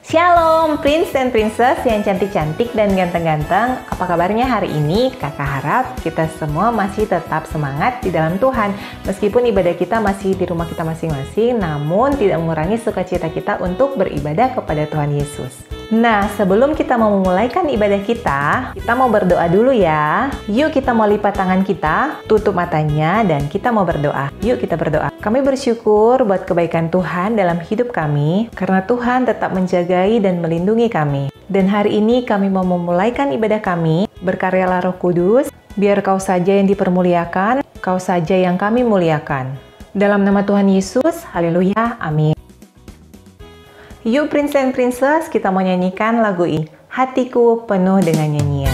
Shalom Prince dan Princess yang cantik-cantik dan ganteng-ganteng. Apa kabarnya hari ini? Kakak harap kita semua masih tetap semangat di dalam Tuhan. Meskipun ibadah kita masih di rumah kita masing-masing, namun tidak mengurangi sukacita kita untuk beribadah kepada Tuhan Yesus. Nah, sebelum kita mau memulaikan ibadah kita mau berdoa dulu ya. Yuk kita mau lipat tangan kita, tutup matanya, dan kita mau berdoa. Yuk kita berdoa. Kami bersyukur buat kebaikan Tuhan dalam hidup kami, karena Tuhan tetap menjagai dan melindungi kami. Dan hari ini kami mau memulaikan ibadah kami, berkaryalah Roh Kudus, biar Kau saja yang dipermuliakan, Kau saja yang kami muliakan. Dalam nama Tuhan Yesus, haleluya, amin. Yuk Prince and Princess, kita mau nyanyikan lagu ini. Hatiku penuh dengan nyanyian.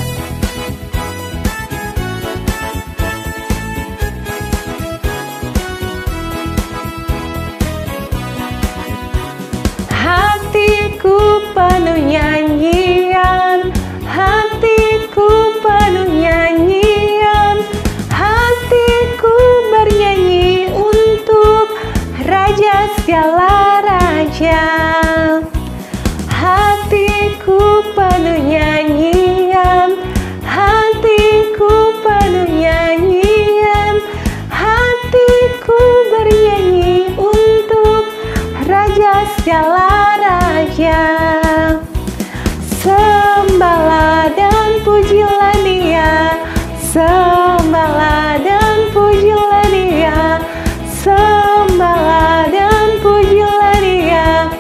Hatiku penuh nyanyian, hatiku penuh nyanyian, hatiku bernyanyi untuk Raja segala raja. Hatiku penuh nyanyian, hatiku penuh nyanyian, hatiku bernyanyi untuk Raja segala raja. Sembahlah dan pujilah Dia, sembahlah dan pujilah Dia, sembahlah dan pujilah Dia,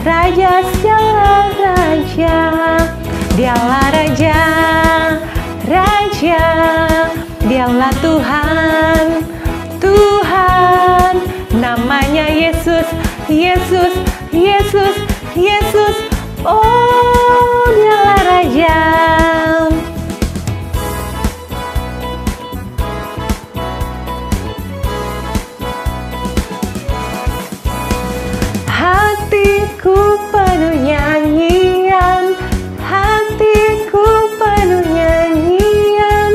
Raja segala raja. Dialah Raja, Raja, Dialah Tuhan, Tuhan. Namanya Yesus, Yesus, Yesus, Yesus. Oh, Dialah Raja. Hatiku penuh nyanyian, hatiku penuh nyanyian,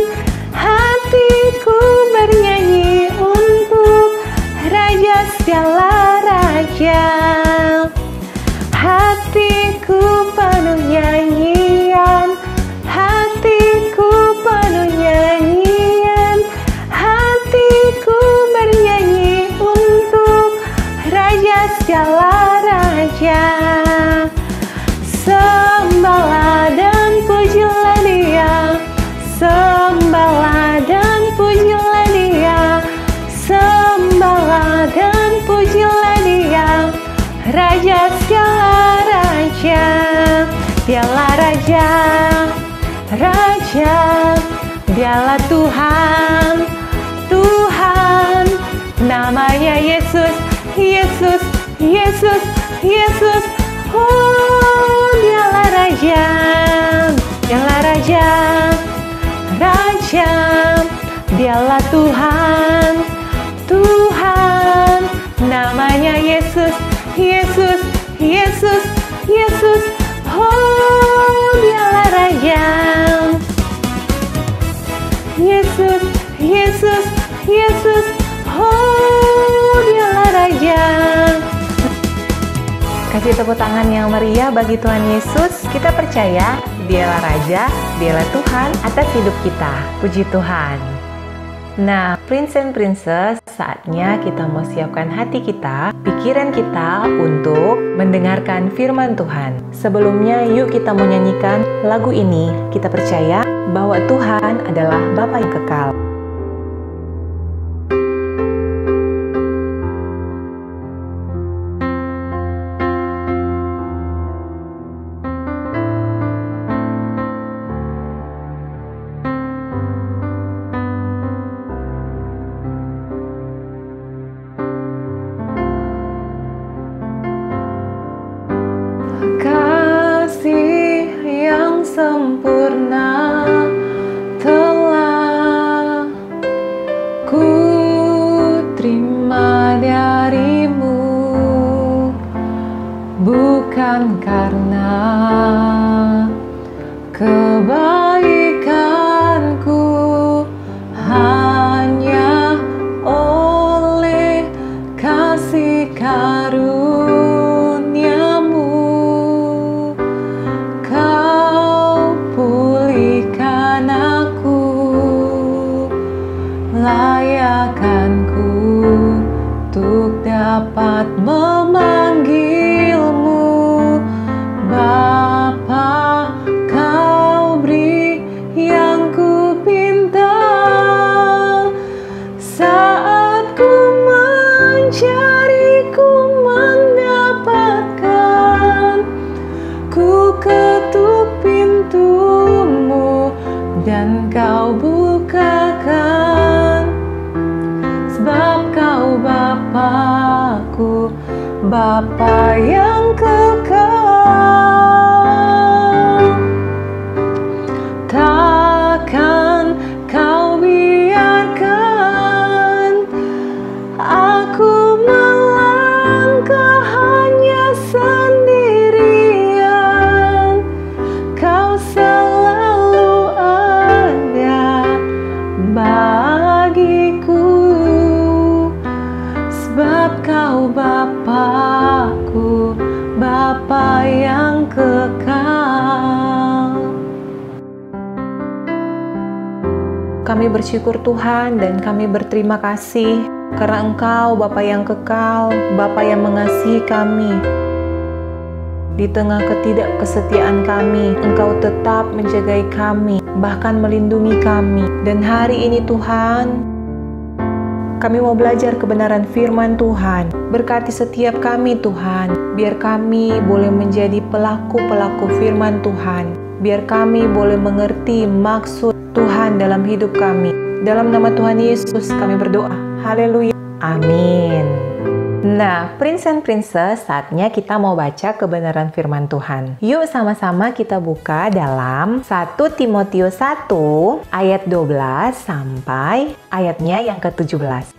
hatiku bernyanyi untuk Raja segala raja. Hatiku penuh nyanyian, hatiku penuh nyanyian, hatiku bernyanyi untuk Raja segala raja. Sembahlah dan pujilah Dia, sembahlah dan pujilah Dia, sembahlah dan pujilah Dia, Raja segala raja. Dialah Raja, Raja, Dialah Tuhan, Tuhan. Namanya Yesus, Yesus, Yesus, Yesus. Oh, Dialah Raja, Dialah Raja, Raja, Dialah Tuhan, Tuhan. Namanya Yesus, Yesus, Yesus, Yesus. Oh, Dialah Raja. Yesus, Yesus, Yesus. Oh, Dialah Raja. Kasih tepuk tangan yang meriah bagi Tuhan Yesus. Kita percaya Dialah Raja, Dialah Tuhan atas hidup kita. Puji Tuhan. Nah, Prince and Princess, saatnya kita mau siapkan hati kita, pikiran kita untuk mendengarkan firman Tuhan. Sebelumnya, yuk kita mau nyanyikan lagu ini. Kita percaya bahwa Tuhan adalah Bapa yang kekal. Sempurna telah ku terima darimu, bukan karena kebaikanku, hanya oleh kasih karuniamu. layakkanku untuk dapat memanggilmu Bapa. Kau beri yang ku pinta saat ku mencari, ku mendapatkan. Ku ketuk pintumu dan kau bukakan, sebab kau Bapa-Ku, Bapa yang kekal. Takkan kau biarkan aku melangkah hanya sendirian. Kau selalu ada bagiku, sebab kau Bapa-Ku, Bapa yang kekal. Kami bersyukur Tuhan dan kami berterima kasih karena Engkau Bapa yang kekal, Bapa yang mengasihi kami. Di tengah ketidakkesetiaan kami, Engkau tetap menjagai kami, bahkan melindungi kami. Dan hari ini Tuhan, kami mau belajar kebenaran firman Tuhan. Berkati setiap kami Tuhan, biar kami boleh menjadi pelaku-pelaku firman Tuhan. Biar kami boleh mengerti maksud Tuhan dalam hidup kami. Dalam nama Tuhan Yesus kami berdoa. Haleluya. Amin. Nah, Prince and Princess, saatnya kita mau baca kebenaran firman Tuhan. Yuk sama-sama kita buka dalam 1 Timotius 1 ayat 12 sampai ayatnya yang ke-17.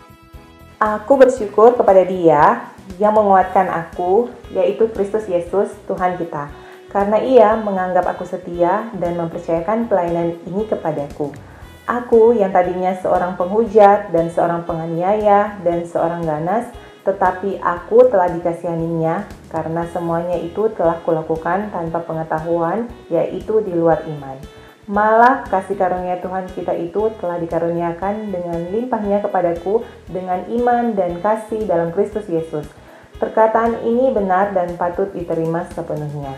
Aku bersyukur kepada Dia yang menguatkan aku, yaitu Kristus Yesus Tuhan kita. Karena Ia menganggap aku setia dan mempercayakan pelayanan ini kepadaku. Aku yang tadinya seorang penghujat dan seorang penganiaya dan seorang ganas, tetapi aku telah dikasihaninya karena semuanya itu telah kulakukan tanpa pengetahuan, yaitu di luar iman. Malah kasih karunia Tuhan kita itu telah dikaruniakan dengan limpahnya kepadaku dengan iman dan kasih dalam Kristus Yesus. Perkataan ini benar dan patut diterima sepenuhnya.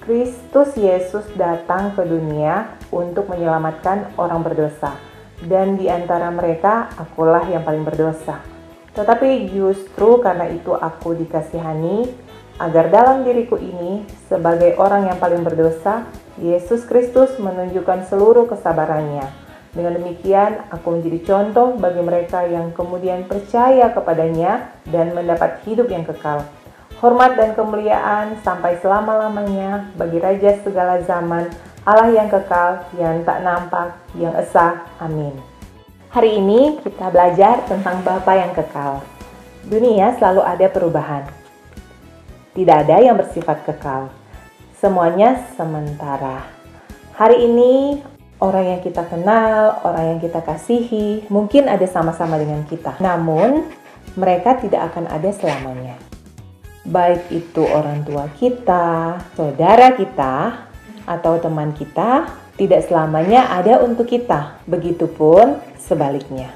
Kristus Yesus datang ke dunia untuk menyelamatkan orang berdosa, dan di antara mereka akulah yang paling berdosa. Tetapi justru karena itu aku dikasihani, agar dalam diriku ini, sebagai orang yang paling berdosa, Yesus Kristus menunjukkan seluruh kesabarannya. Dengan demikian, aku menjadi contoh bagi mereka yang kemudian percaya kepadanya dan mendapat hidup yang kekal. Hormat dan kemuliaan sampai selama-lamanya bagi Raja segala zaman, Allah yang kekal, yang tak nampak, yang esa. Amin. Hari ini kita belajar tentang Bapa yang kekal. Dunia selalu ada perubahan. Tidak ada yang bersifat kekal. Semuanya sementara. Hari ini orang yang kita kenal, orang yang kita kasihi, mungkin ada sama-sama dengan kita. Namun, mereka tidak akan ada selamanya. Baik itu orang tua kita, saudara kita, atau teman kita, tidak selamanya ada untuk kita. Begitupun sebaliknya.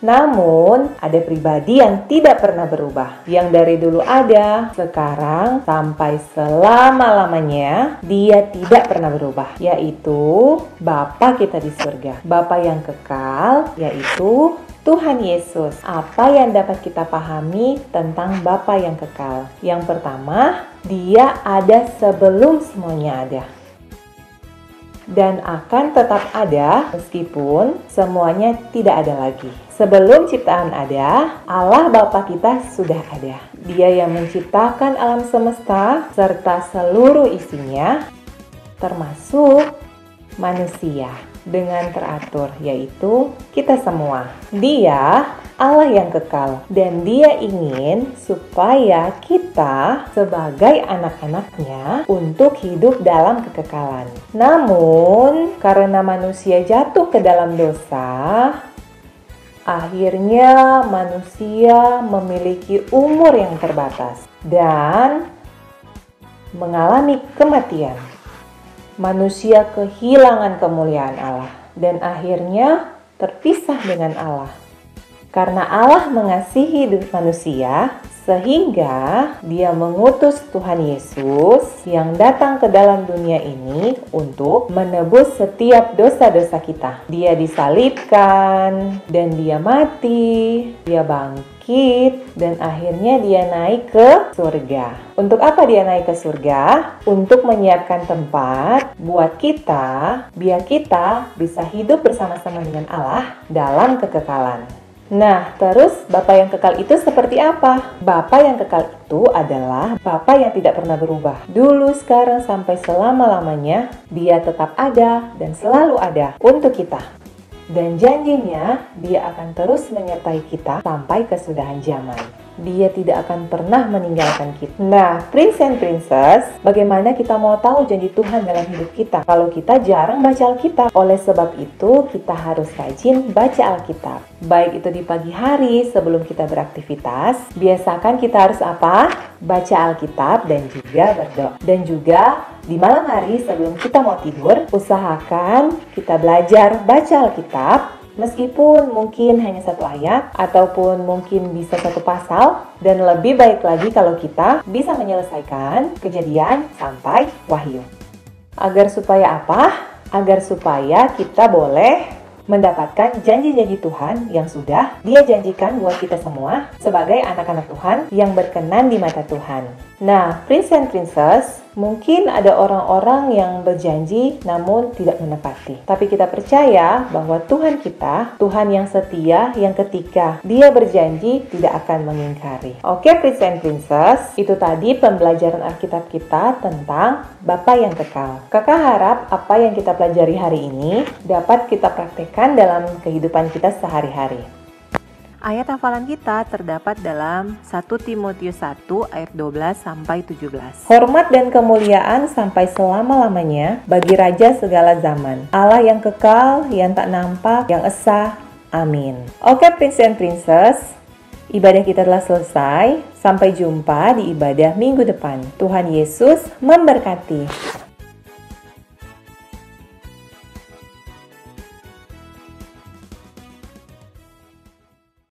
Namun, ada pribadi yang tidak pernah berubah. Yang dari dulu ada, sekarang sampai selama-lamanya, dia tidak pernah berubah. Yaitu Bapa kita di surga. Bapa yang kekal, yaitu Tuhan Yesus. Apa yang dapat kita pahami tentang Bapa yang kekal? Yang pertama, Dia ada sebelum semuanya ada. Dan akan tetap ada meskipun semuanya tidak ada lagi. Sebelum ciptaan ada, Allah Bapa kita sudah ada. Dia yang menciptakan alam semesta serta seluruh isinya, termasuk manusia dengan teratur, yaitu kita semua. Dia Allah yang kekal, dan Dia ingin supaya kita sebagai anak-anaknya untuk hidup dalam kekekalan. Namun, karena manusia jatuh ke dalam dosa, akhirnya manusia memiliki umur yang terbatas dan mengalami kematian. Manusia kehilangan kemuliaan Allah dan akhirnya terpisah dengan Allah. Karena Allah mengasihi manusia, sehingga Dia mengutus Tuhan Yesus yang datang ke dalam dunia ini untuk menebus setiap dosa-dosa kita. Dia disalibkan, dan Dia mati, Dia bangkit, dan akhirnya Dia naik ke surga. Untuk apa Dia naik ke surga? Untuk menyiapkan tempat buat kita, biar kita bisa hidup bersama-sama dengan Allah dalam kekekalan. Nah, terus Bapa yang kekal itu seperti apa? Bapa yang kekal itu adalah Bapa yang tidak pernah berubah. Dulu, sekarang, sampai selama-lamanya, Dia tetap ada dan selalu ada untuk kita. Dan janjinya, Dia akan terus menyertai kita sampai kesudahan zaman. Dia tidak akan pernah meninggalkan kita. Nah, Prince and Princess, bagaimana kita mau tahu janji Tuhan dalam hidup kita kalau kita jarang baca Alkitab? Oleh sebab itu, kita harus rajin baca Alkitab. Baik itu di pagi hari sebelum kita beraktivitas, biasakan kita harus apa? Baca Alkitab dan juga berdoa. Dan juga di malam hari sebelum kita mau tidur, usahakan kita belajar baca Alkitab. Meskipun mungkin hanya satu ayat ataupun mungkin bisa satu pasal, dan lebih baik lagi kalau kita bisa menyelesaikan Kejadian sampai Wahyu. Agar supaya apa? Agar supaya kita boleh mendapatkan janji-janji Tuhan yang sudah Dia janjikan buat kita semua sebagai anak-anak Tuhan yang berkenan di mata Tuhan. Nah, Prince and Princess, mungkin ada orang-orang yang berjanji namun tidak menepati. Tapi kita percaya bahwa Tuhan kita, Tuhan yang setia, yang ketika Dia berjanji tidak akan mengingkari. Oke, Prince and Princess, itu tadi pembelajaran Alkitab kita tentang Bapa yang kekal. Kakak harap apa yang kita pelajari hari ini dapat kita praktekkan dalam kehidupan kita sehari-hari. Ayat hafalan kita terdapat dalam 1 Timotius 1 ayat 12 sampai 17. Hormat dan kemuliaan sampai selama-lamanya bagi Raja segala zaman, Allah yang kekal, yang tak nampak, yang esa. Amin. Oke, Prince and Princess, ibadah kita telah selesai. Sampai jumpa di ibadah minggu depan. Tuhan Yesus memberkati.